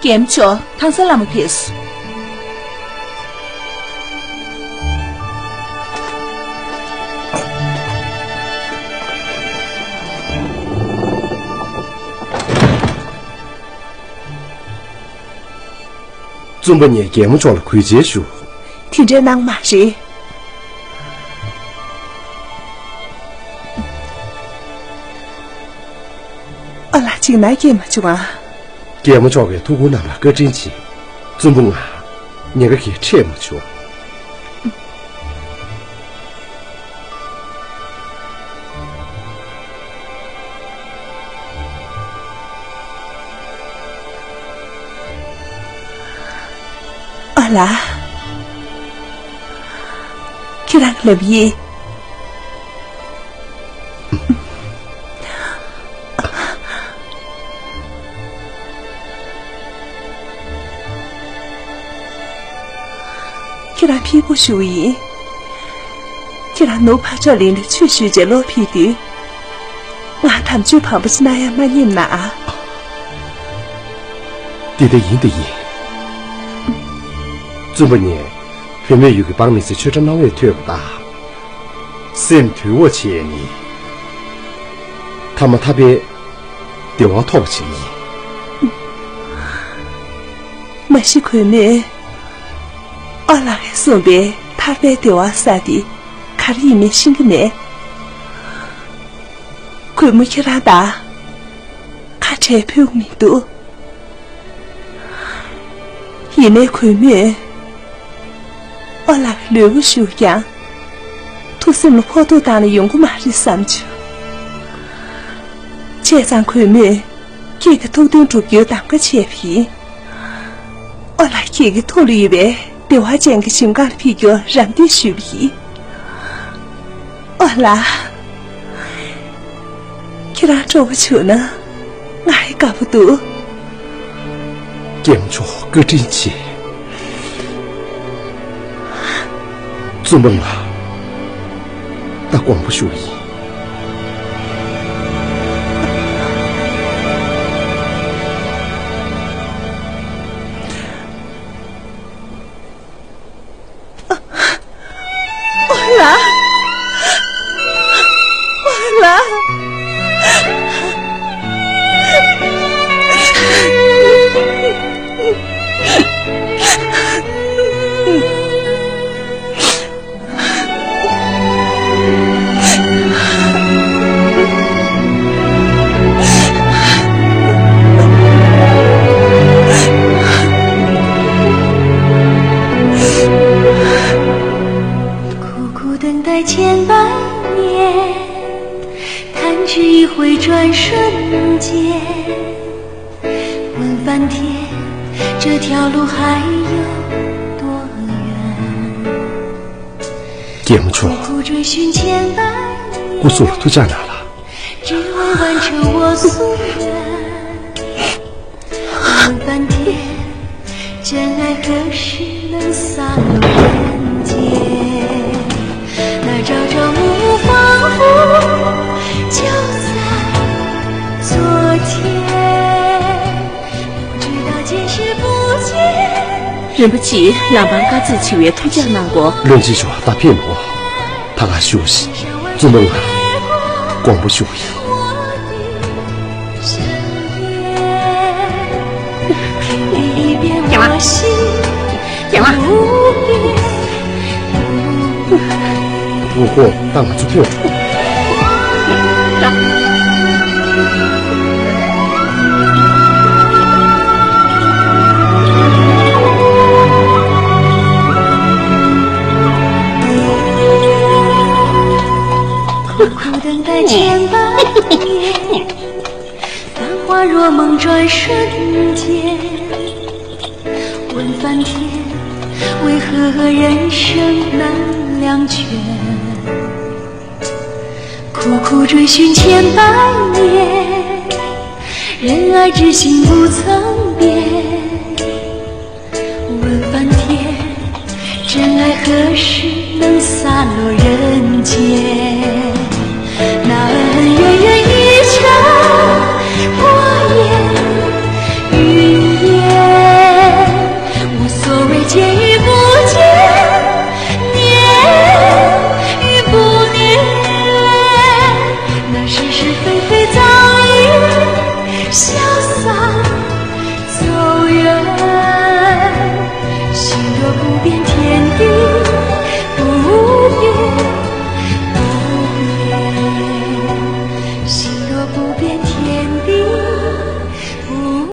Game cho thang sa lam piece.怎么你 game 做了亏结束？听着能嘛是？啦，进来 game 就啊。game 做个土姑娘了，搁真气，怎么啊？你个给切么去？啦，去让了别。去让屁股属于，去让奴怕这里的去学着落屁的，我他们就跑不是那样慢人拿。对的，赢的赢。怎么呢？后面有个帮你是确诊脑袋腿不大，先推我钱呢。他们特别对我掏不起意。没事，后面我那个送别他别对我啥的，看里面新的呢。后面去拉达，看车票没多，以内后面。我那个留个修养，土生了坡度大的用过马的三球，这张块面，这个头顶主角当个切皮，我来这个土里边，对我剪个胸杆的皮角染的树皮，我来，给他做不出呢，我还搞不懂，剪出个真气。做梦了，大光不属意。我来。千百年，弹指一挥转瞬间。问翻天，这条路还有多远？解不出，苦追寻千百年，我做了都在哪了？只为完成我夙愿。问翻天，真爱何时能洒落人间？那朝朝暮仿佛就在昨天，不知道前世不见。对不起，让帮嘎子七月土江难过。人记住打片我，他还休息，做梦啊，光不休息。讲了，讲了。不过，当我出票。苦苦等待千百年，繁华若梦转瞬间。问翻天，为何人生难两全？苦苦追寻千百年，人爱之心不曾变。问翻天，真爱何时能洒落人间？那恩怨怨一场火焰云烟。不变天地。